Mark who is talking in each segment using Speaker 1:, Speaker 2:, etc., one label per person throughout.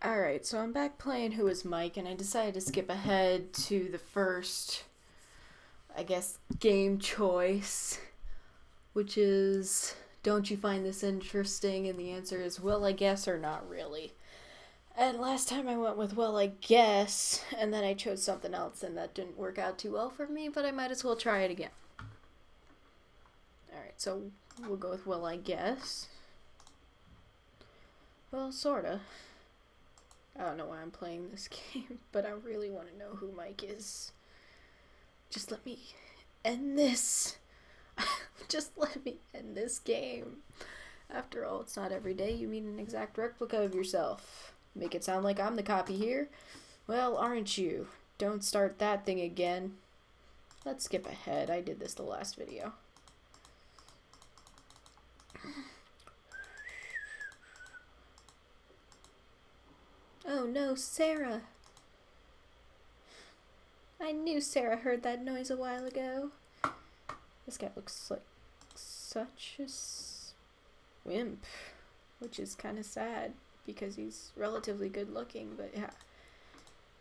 Speaker 1: Alright, so I'm back playing Who is Mike, and I decided to skip ahead to the first, I guess, game choice, which is, don't you find this interesting? And the answer is, well, I guess, or not really. And last time I went with, well, I guess, and then I chose something else, and that didn't work out too well for me, but I might as well try it again. Alright, so we'll go with, well, I guess. Well, sorta. I don't know why I'm playing this game, but I really want to know who Mike is. Just let me end this. Just let me end this game. After all, it's not every day you meet an exact replica of yourself. Make it sound like I'm the copy here? Well, aren't you? Don't start that thing again. Let's skip ahead. I did this the last video. Oh no, Sarah! I knew Sarah heard that noise a while ago. This guy looks like such a wimp, which is kind of sad because he's relatively good looking, but yeah,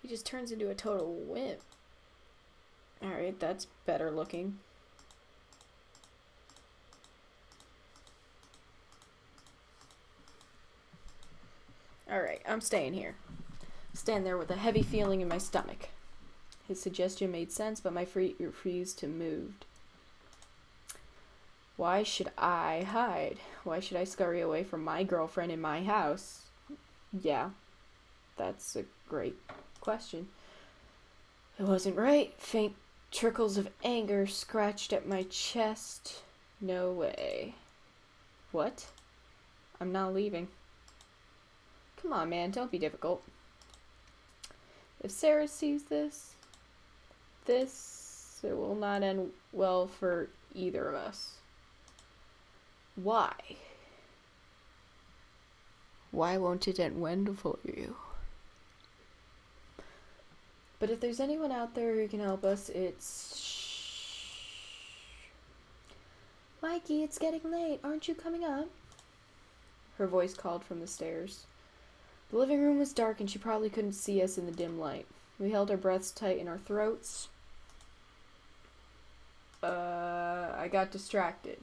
Speaker 1: he just turns into a total wimp. Alright, that's better looking. Alright, I'm staying here. Stand there with a heavy feeling in my stomach. His suggestion made sense, but my feet refused to move. Why should I hide? Why should I scurry away from my girlfriend in my house? Yeah, that's a great question. It wasn't right. Faint trickles of anger scratched at my chest. No way. What? I'm not leaving. Come on, man, don't be difficult. If Sarah sees this, it will not end well for either of us. Why? Why won't it end well for you? But if there's anyone out there who can help us, it's... Mikey, it's getting late. Aren't you coming up? Her voice called from the stairs. The living room was dark and she probably couldn't see us in the dim light. We held our breaths tight in our throats. I got distracted.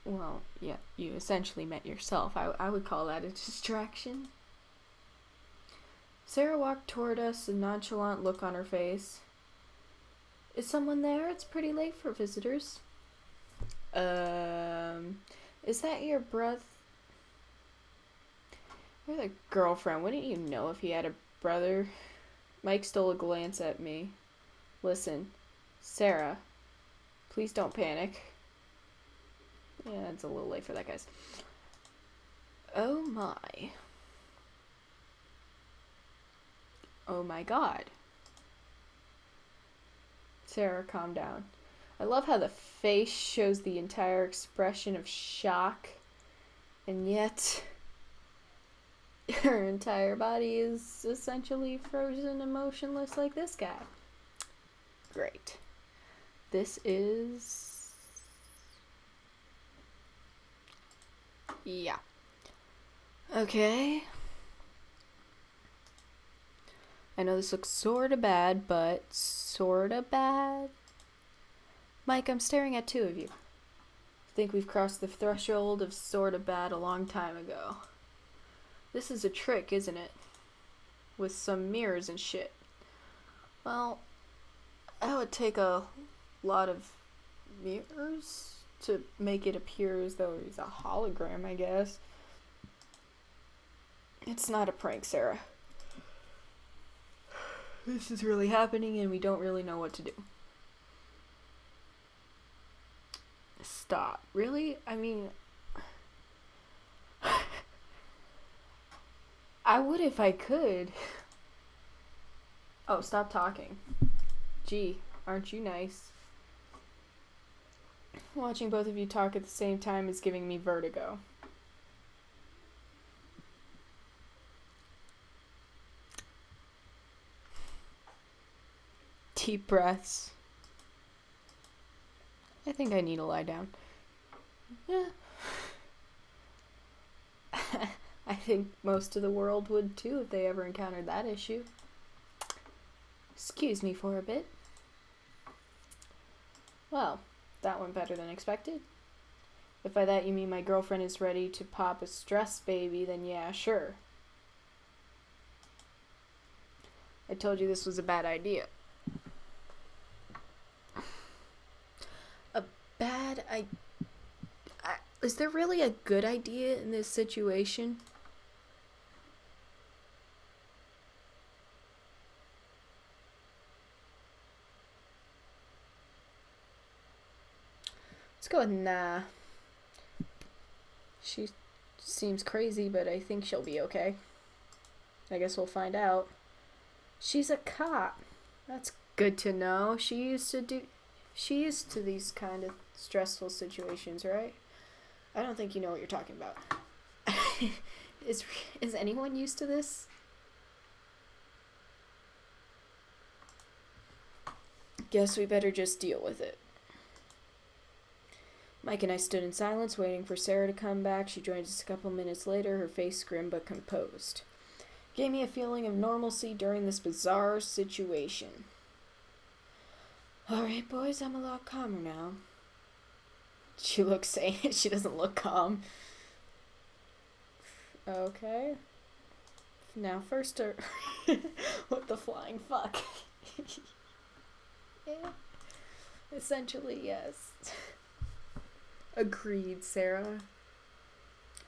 Speaker 1: Well, yeah, you essentially met yourself. I would call that a distraction. Sarah walked toward us, a nonchalant look on her face. Is someone there? It's pretty late for visitors. Is that your brother? You're the girlfriend. Wouldn't you know if he had a brother? Mike stole a glance at me. Listen, Sarah, please don't panic. Yeah, it's a little late for that, guys. Oh my. Oh my god. Sarah, calm down. I love how the face shows the entire expression of shock, and yet her entire body is essentially frozen and motionless like this guy. Great. This is... yeah. Okay. I know this looks sorta bad, but sorta bad. Mike, I'm staring at two of you. I think we've crossed the threshold of sorta bad a long time ago. This is a trick, isn't it? With some mirrors and shit. Well, that would take a lot of mirrors to make it appear as though he's a hologram, I guess. It's not a prank, Sarah. This is really happening and we don't really know what to do. Stop. Really? I mean... I would if I could. Oh, stop talking. Gee, aren't you nice? Watching both of you talk at the same time is giving me vertigo. Deep breaths. I think I need to lie down. Yeah. I think most of the world would too if they ever encountered that issue. Excuse me for a bit. Well, that went better than expected. If by that you mean my girlfriend is ready to pop a stress baby, then yeah, sure. I told you this was a bad idea. A bad idea? Is there really a good idea in this situation? Let's go with nah. She seems crazy, but I think she'll be okay. I guess we'll find out. She's a cop. That's good to know. She's used to these kind of stressful situations, right? I don't think you know what you're talking about. Is anyone used to this? Guess we better just deal with it. Mike and I stood in silence, waiting for Sarah to come back. She joined us a couple minutes later, her face grim but composed. Gave me a feeling of normalcy during this bizarre situation. Alright, boys, I'm a lot calmer now. She looks sane. She doesn't look calm. Okay. Now first, what the flying fuck? Yeah. Essentially, yes. Agreed, Sarah.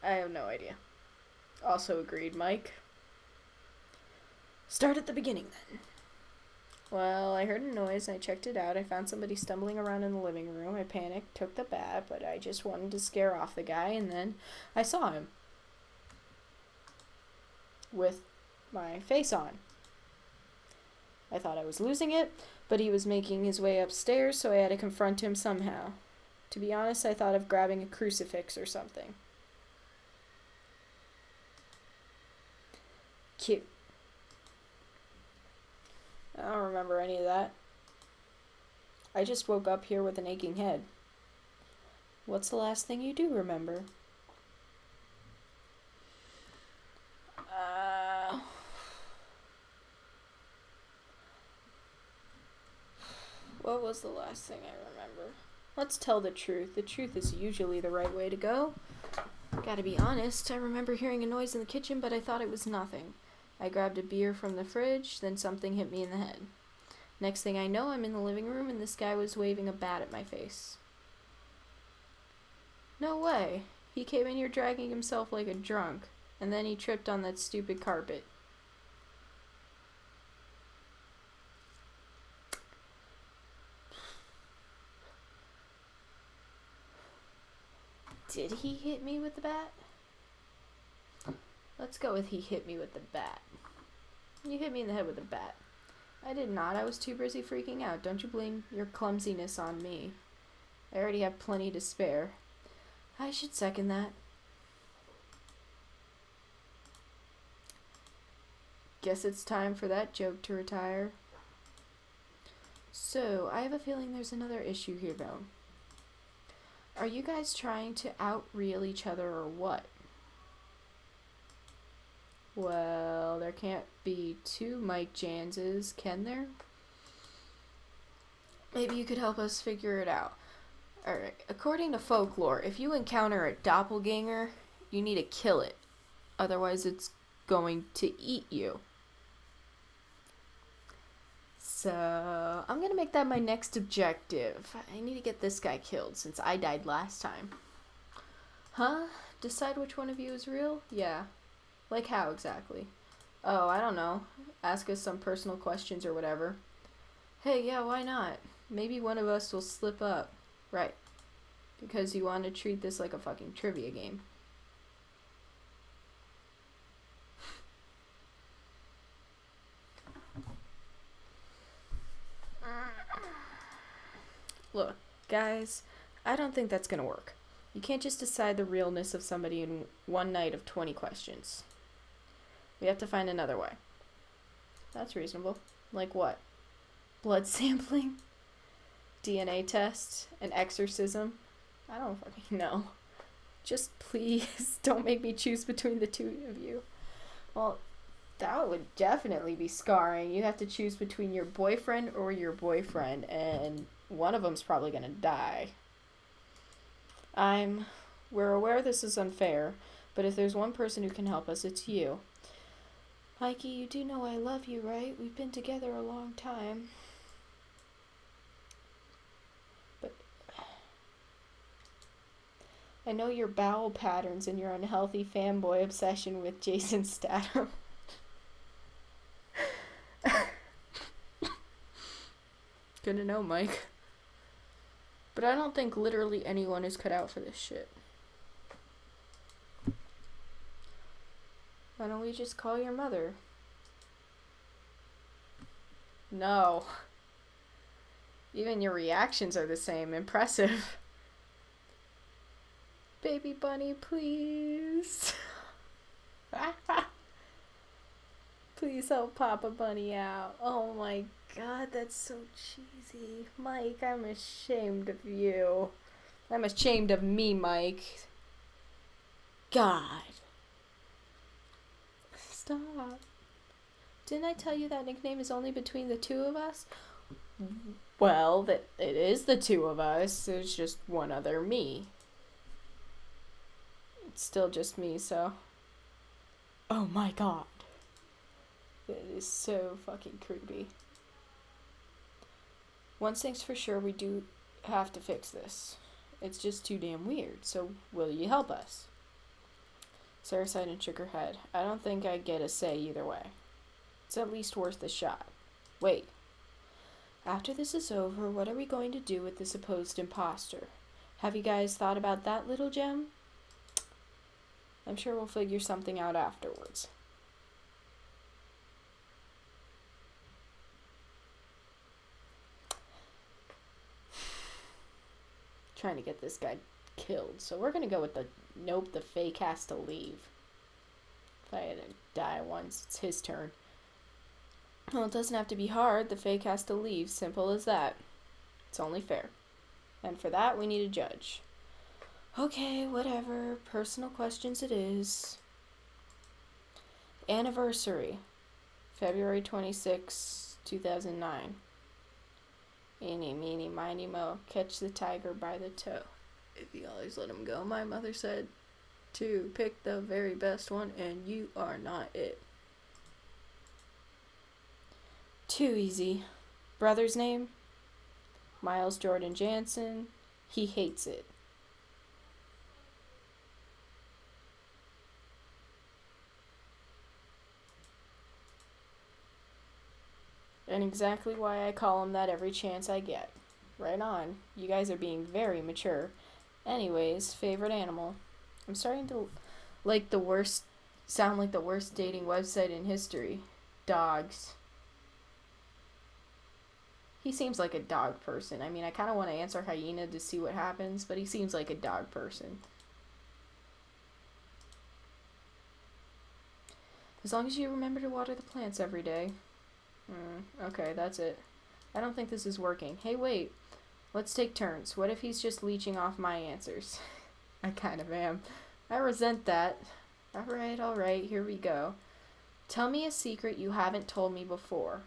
Speaker 1: I have no idea. Also agreed, Mike. Start at the beginning, then. Well, I heard a noise, and I checked it out. I found somebody stumbling around in the living room. I panicked, took the bat, but I just wanted to scare off the guy, and then I saw him. With my face on. I thought I was losing it, but he was making his way upstairs, so I had to confront him somehow. To be honest, I thought of grabbing a crucifix or something. Cute. I don't remember any of that. I just woke up here with an aching head. What's the last thing you do remember? What was the last thing I remember? Let's tell the truth. The truth is usually the right way to go. Gotta be honest, I remember hearing a noise in the kitchen, but I thought it was nothing. I grabbed a beer from the fridge, then something hit me in the head. Next thing I know, I'm in the living room and this guy was waving a bat at my face. No way. He came in here dragging himself like a drunk, and then he tripped on that stupid carpet. Did he hit me with the bat? Let's go with he hit me with the bat. You hit me in the head with a bat. I did not. I was too busy freaking out. Don't you blame your clumsiness on me. I already have plenty to spare. I should second that. Guess it's time for that joke to retire. So, I have a feeling there's another issue here, though. Are you guys trying to out-real each other or what? Well, there can't be two Mike Janses, can there? Maybe you could help us figure it out. Alright, according to folklore, if you encounter a doppelganger, you need to kill it. Otherwise, it's going to eat you. So, I'm gonna make that my next objective. I need to get this guy killed since I died last time. Huh? Decide which one of you is real? Yeah. Like how exactly? Oh, I don't know. Ask us some personal questions or whatever. Hey, yeah, why not? Maybe one of us will slip up. Right. Because you want to treat this like a fucking trivia game. Look, guys, I don't think that's gonna work. You can't just decide the realness of somebody in one night of 20 questions. We have to find another way. That's reasonable. Like what? Blood sampling? DNA test? An exorcism? I don't fucking know. Just please don't make me choose between the two of you. Well, that would definitely be scarring. You have to choose between your boyfriend or your boyfriend, and one of them's probably gonna die. We're aware this is unfair, but if there's one person who can help us, it's you. Mikey, you do know I love you, right? We've been together a long time. But I know your bowel patterns and your unhealthy fanboy obsession with Jason Statham. Good to know, Mike. But I don't think literally anyone is cut out for this shit. Why don't we just call your mother? No. Even your reactions are the same. Impressive. Baby bunny, please. Please help Papa Bunny out. Oh my god, that's so cheesy. Mike, I'm ashamed of you. I'm ashamed of me, Mike. God. Stop. Didn't I tell you that nickname is only between the two of us? Well, that it is the two of us. There's just one other me. It's still just me, so. Oh my god. It is so fucking creepy. One thing's for sure, we do have to fix this. It's just too damn weird, so will you help us? Sarah sighed and shook her head. I don't think I get a say either way. It's at least worth a shot. Wait. After this is over, what are we going to do with the supposed imposter? Have you guys thought about that, little gem? I'm sure we'll figure something out afterwards. Trying to get this guy killed. So we're going to go with the nope, the fake has to leave. If I had to die once, it's his turn. Well, it doesn't have to be hard. The fake has to leave. Simple as that. It's only fair. And for that, we need a judge. Okay, whatever. Personal questions it is. Anniversary. February 26, 2009. Eeny, meeny, miny, mo. Catch the tiger by the toe. If you always let him go, my mother said to pick the very best one, and you are not it. Too easy. Brother's name? Miles Jordan Jansen. He hates it. And exactly why I call him that every chance I get. Right on. You guys are being very mature. Anyways, favorite animal. I'm starting to sound like the worst dating website in history. Dogs. He seems like a dog person. I mean, I kind of want to answer hyena to see what happens, but he seems like a dog person. As long as you remember to water the plants every day. Okay, that's it. I don't think this is working. Hey, wait. Let's take turns. What if he's just leeching off my answers? I kind of am. I resent that. Alright, here we go. Tell me a secret you haven't told me before.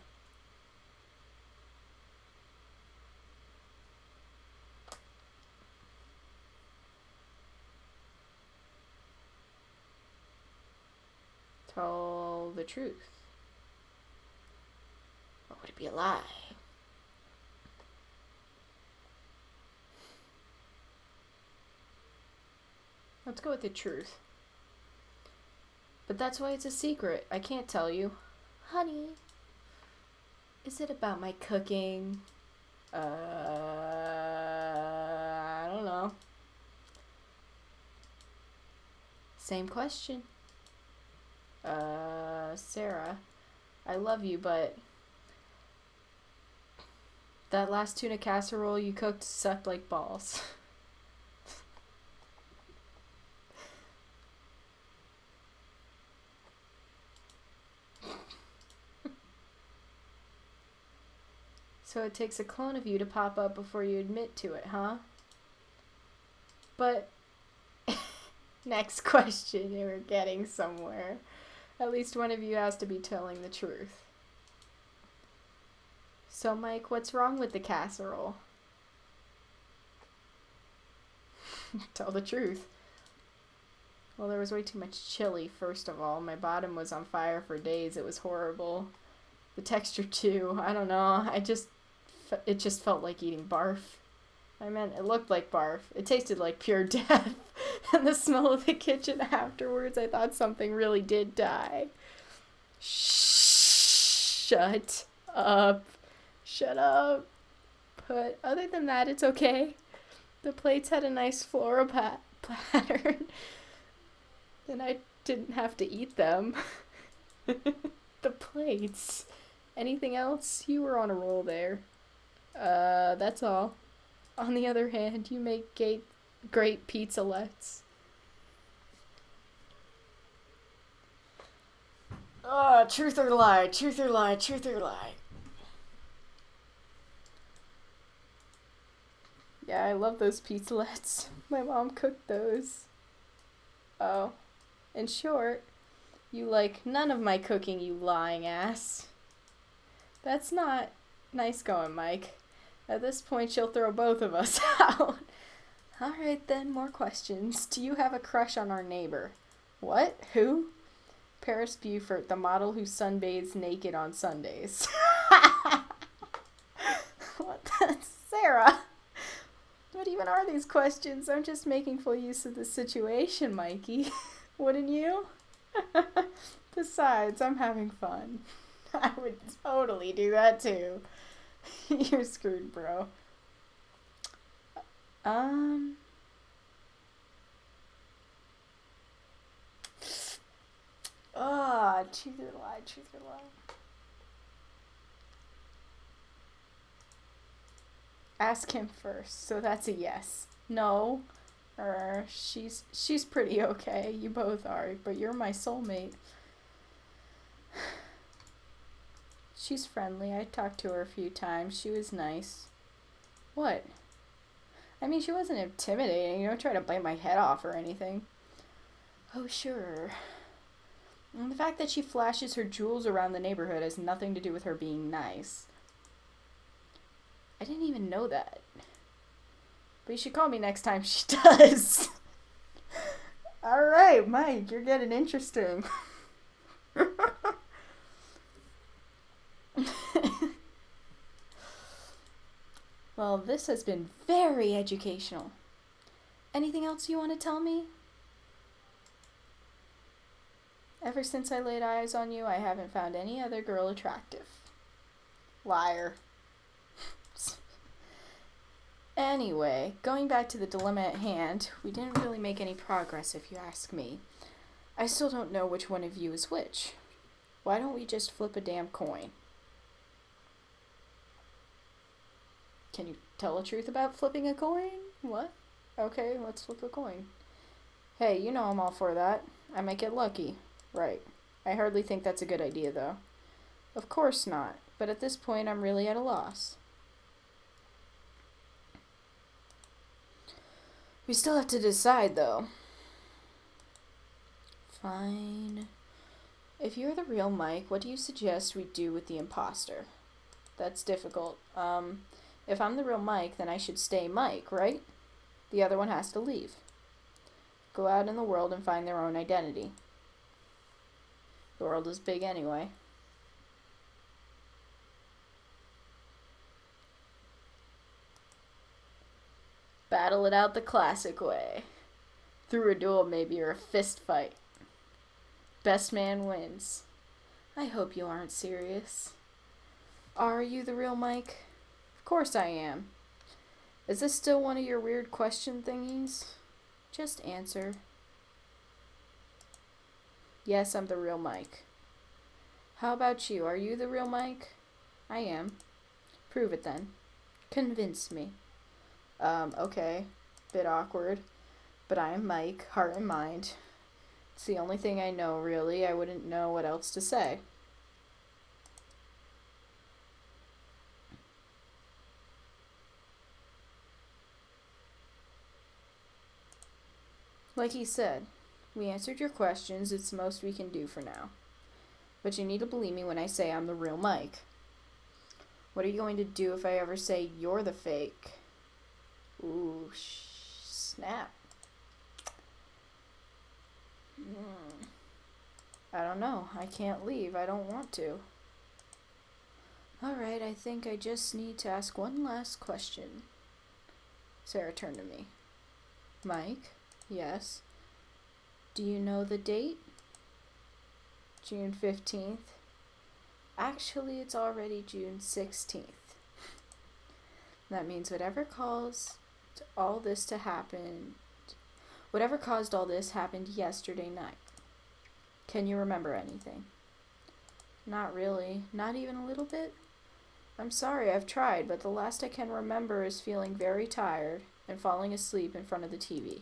Speaker 1: Tell the truth. Or would it be a lie? Let's go with the truth. But that's why it's a secret. I can't tell you. Honey, is it about my cooking? I don't know. Same question. Sarah, I love you, but that last tuna casserole you cooked sucked like balls. So it takes a clone of you to pop up before you admit to it, huh? But Next question. We're getting somewhere. At least one of you has to be telling the truth. So, Mike, what's wrong with the casserole? Tell the truth. Well, there was way too much chili, first of all. My bottom was on fire for days. It was horrible. The texture, too. I don't know. It just felt like eating barf. I meant, it looked like barf. It tasted like pure death. And the smell of the kitchen afterwards, I thought something really did die. Shut up. Shut up. But other than that, it's okay. The plates had a nice floral pattern. And I didn't have to eat them. The plates. Anything else? You were on a roll there. That's all. On the other hand, you make great pizzalettes. Truth or lie, truth or lie, truth or lie. Yeah, I love those pizzalettes. My mom cooked those. Oh. In short, you like none of my cooking, you lying ass. That's not nice going, Mike. At this point, she'll throw both of us out. Alright then, more questions. Do you have a crush on our neighbor? What? Who? Paris Beaufort, the model who sunbathes naked on Sundays. What the? Sarah! What even are these questions? I'm just making full use of the situation, Mikey. Wouldn't you? Besides, I'm having fun. I would totally do that too. You're screwed, bro. Truth or lie, truth or lie. Ask him first, so that's a yes. No. She's pretty okay. You both are, but you're my soulmate. She's friendly. I talked to her a few times. She was nice. What? I mean, she wasn't intimidating. You don't try to bite my head off or anything. Oh, sure. And the fact that she flashes her jewels around the neighborhood has nothing to do with her being nice. I didn't even know that. But you should call me next time she does. Alright, Mike, you're getting interesting. Well, this has been very educational. Anything else you want to tell me? Ever since I laid eyes on you, I haven't found any other girl attractive. Liar. Anyway, going back to the dilemma at hand, we didn't really make any progress if you ask me. I still don't know which one of you is which. Why don't we just flip a damn coin? Can you tell the truth about flipping a coin? What? Okay, let's flip a coin. Hey, you know I'm all for that. I might get lucky. Right. I hardly think that's a good idea, though. Of course not, but at this point I'm really at a loss. We still have to decide, though. Fine. If you're the real Mike, what do you suggest we do with the imposter? That's difficult. If I'm the real Mike, then I should stay Mike, right? The other one has to leave. Go out in the world and find their own identity. The world is big anyway. Battle it out the classic way. Through a duel, maybe, or a fist fight. Best man wins. I hope you aren't serious. Are you the real Mike? Of course I am. Is this still one of your weird question thingies? Just answer. Yes, I'm the real Mike. How about you? Are you the real Mike? I am. Prove it then. Convince me. Okay. Bit awkward. But I am Mike, heart and mind. It's the only thing I know, really. I wouldn't know what else to say. Like he said, We answered your questions. It's the most we can do for now. But you need to believe me when I say I'm the real Mike. What are you going to do if I ever say you're the fake? Ooh, snap. I don't know. I can't leave. I don't want to. Alright, I think I just need to ask one last question. Sarah turned to me. Mike? Yes. Do you know the date? June 15th. Actually, it's already June 16th. That means whatever caused all this happened yesterday night. Can you remember anything? Not really. Not even a little bit? I'm sorry, I've tried, but the last I can remember is feeling very tired and falling asleep in front of the TV.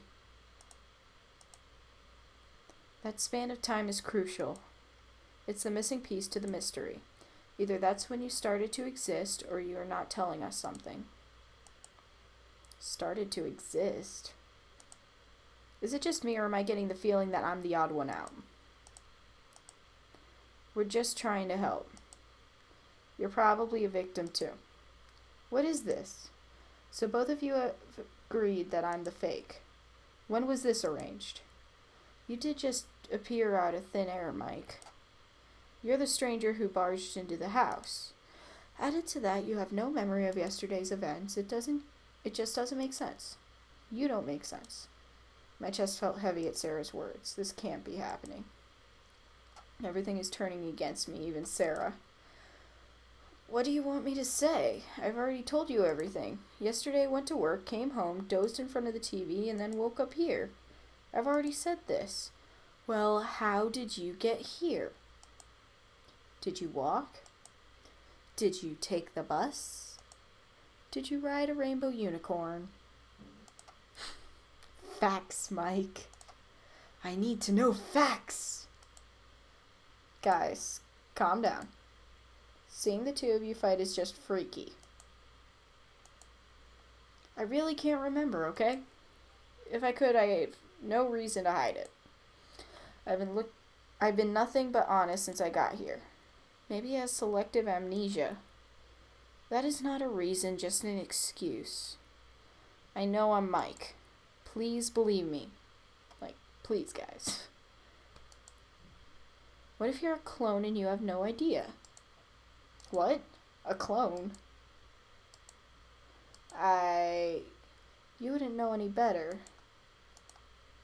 Speaker 1: That span of time is crucial. It's the missing piece to the mystery. Either that's when you started to exist, or you are not telling us something. Started to exist? Is it just me, or am I getting the feeling that I'm the odd one out? We're just trying to help. You're probably a victim too. What is this? So both of you have agreed that I'm the fake. When was this arranged? You did just appear out of thin air, Mike. You're the stranger who barged into the house. Added to that, you have no memory of yesterday's events. It just doesn't make sense. You don't make sense. My chest felt heavy at Sarah's words. This can't be happening. Everything is turning against me, even Sarah. What do you want me to say? I've already told you everything. Yesterday I went to work, came home, dozed in front of the TV, and then woke up here. I've already said this. Well, how did you get here? Did you walk? Did you take the bus? Did you ride a rainbow unicorn? Facts, Mike. I need to know facts. Guys, calm down. Seeing the two of you fight is just freaky. I really can't remember, okay? If I could, I have no reason to hide it. I've been nothing but honest since I got here. Maybe he has selective amnesia. That is not a reason, just an excuse. I know I'm Mike. Please believe me. Like, please, guys. What if you're a clone and you have no idea? What? A clone? You wouldn't know any better.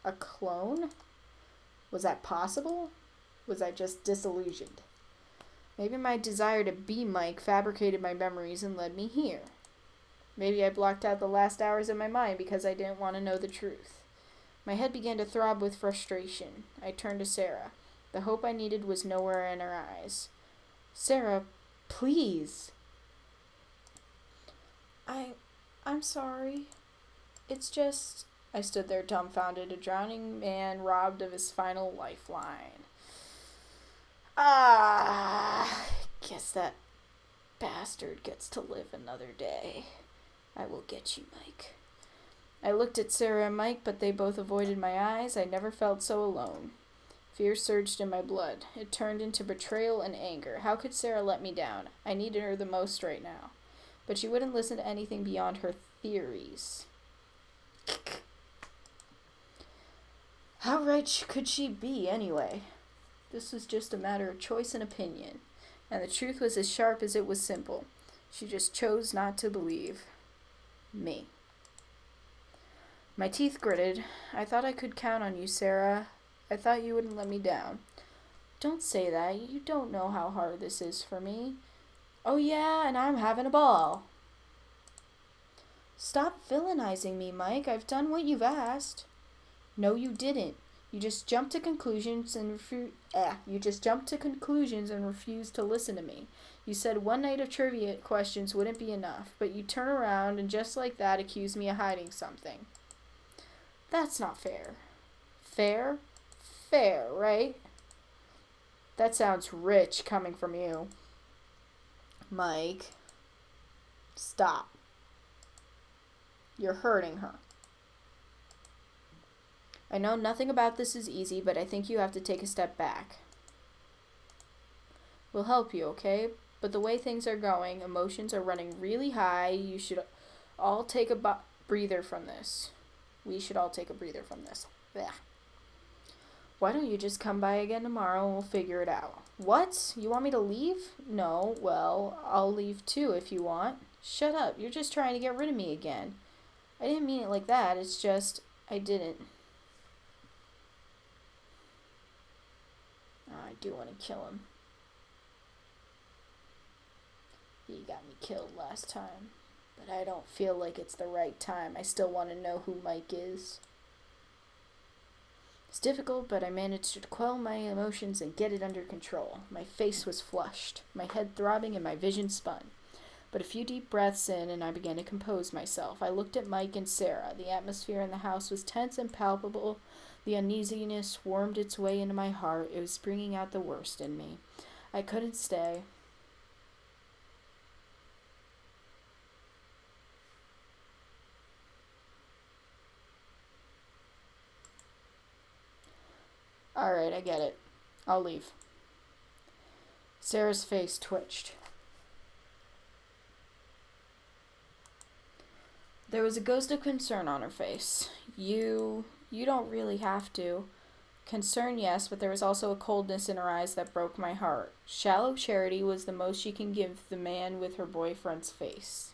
Speaker 1: A clone? Was that possible? Was I just disillusioned? Maybe my desire to be Mike fabricated my memories and led me here. Maybe I blocked out the last hours of my mind because I didn't want to know the truth. My head began to throb with frustration. I turned to Sarah. The hope I needed was nowhere in her eyes. Sarah, please. I'm sorry. It's just... I stood there dumbfounded, a drowning man robbed of his final lifeline. Guess that bastard gets to live another day. I will get you, Mike. I looked at Sarah and Mike, but they both avoided my eyes. I never felt so alone. Fear surged in my blood. It turned into betrayal and anger. How could Sarah let me down? I needed her the most right now. But she wouldn't listen to anything beyond her theories. How right could she be, anyway? This was just a matter of choice and opinion, and the truth was as sharp as it was simple. She just chose not to believe me. My teeth gritted. I thought I could count on you, Sarah. I thought you wouldn't let me down. Don't say that. You don't know how hard this is for me. Oh yeah, and I'm having a ball. Stop villainizing me, Mike. I've done what you've asked. No, you didn't. You just jumped to conclusions and refused to listen to me. You said one night of trivia questions wouldn't be enough, but you turn around and just like that accuse me of hiding something. That's not fair. Fair? Fair, right? That sounds rich coming from you. Mike, stop. You're hurting her. I know nothing about this is easy, but I think you have to take a step back. We'll help you, okay? But the way things are going, emotions are running really high. You should all take a breather from this. We should all take a breather from this. Blech. Why don't you just come by again tomorrow and we'll figure it out? What? You want me to leave? No, well, I'll leave too if you want. Shut up. You're just trying to get rid of me again. I didn't mean it like that. It's just, I didn't. Oh, I do want to kill him. He got me killed last time. But I don't feel like it's the right time. I still want to know who Mike is. It's difficult, but I managed to quell my emotions and get it under control. My face was flushed, my head throbbing, and my vision spun. But a few deep breaths in, and I began to compose myself. I looked at Mike and Sarah. The atmosphere in the house was tense and palpable. The uneasiness wormed its way into my heart. It was bringing out the worst in me. I couldn't stay. Alright, I get it. I'll leave. Sarah's face twitched. There was a ghost of concern on her face. You don't really have to. Concern, yes, but there was also a coldness in her eyes that broke my heart. Shallow charity was the most she can give the man with her boyfriend's face.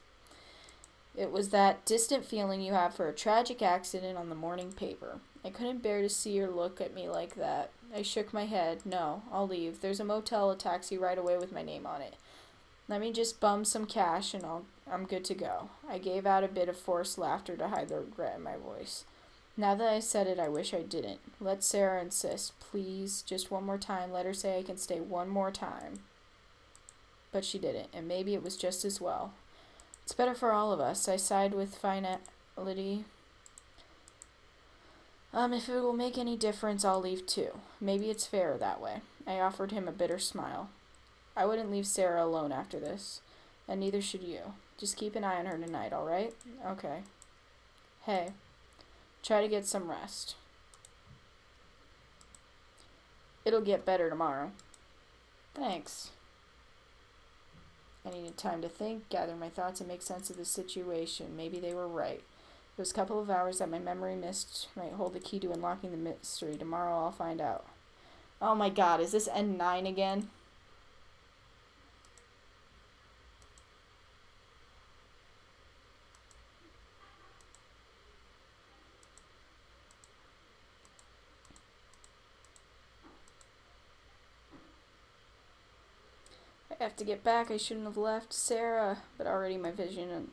Speaker 1: It was that distant feeling you have for a tragic accident on the morning paper. I couldn't bear to see her look at me like that. I shook my head. No, I'll leave. There's a motel, a taxi right away with my name on it. Let me just bum some cash and I'm good to go. I gave out a bit of forced laughter to hide the regret in my voice. Now that I said it, I wish I didn't. Let Sarah insist. Please, just one more time. Let her say I can stay one more time. But she didn't, and maybe it was just as well. It's better for all of us. I sighed with finality. If it will make any difference, I'll leave too. Maybe it's fairer that way. I offered him a bitter smile. I wouldn't leave Sarah alone after this, and neither should you. Just keep an eye on her tonight, all right? Okay. Hey, try to get some rest. It'll get better tomorrow. Thanks. I needed time to think, gather my thoughts, and make sense of the situation. Maybe they were right. Those couple of hours that my memory missed might hold the key to unlocking the mystery. Tomorrow I'll find out. Oh my god, is this N9 again? I have to get back. I shouldn't have left Sarah, but already my vision and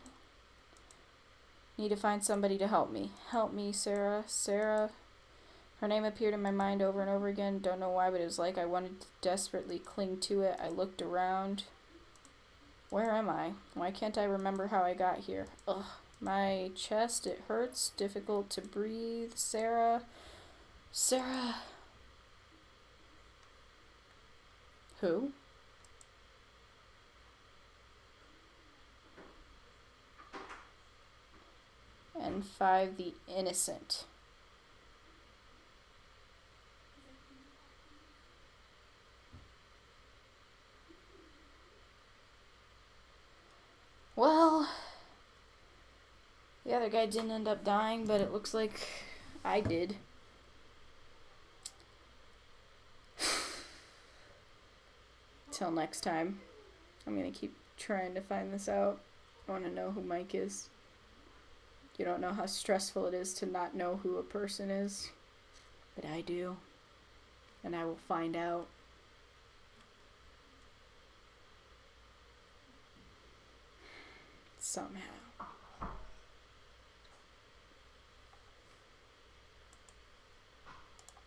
Speaker 1: need to find somebody to help me. Help me, Sarah. Sarah. Her name appeared in my mind over and over again. Don't know why, but it was like I wanted to desperately cling to it. I looked around. Where am I? Why can't I remember how I got here? Ugh. My chest, it hurts. Difficult to breathe. Sarah. Sarah. Who? And 5, the innocent. Well, the other guy didn't end up dying, but it looks like I did. Till next time. I'm gonna keep trying to find this out. I want to know who Mike is. You don't know how stressful it is to not know who a person is. But I do. And I will find out. Somehow.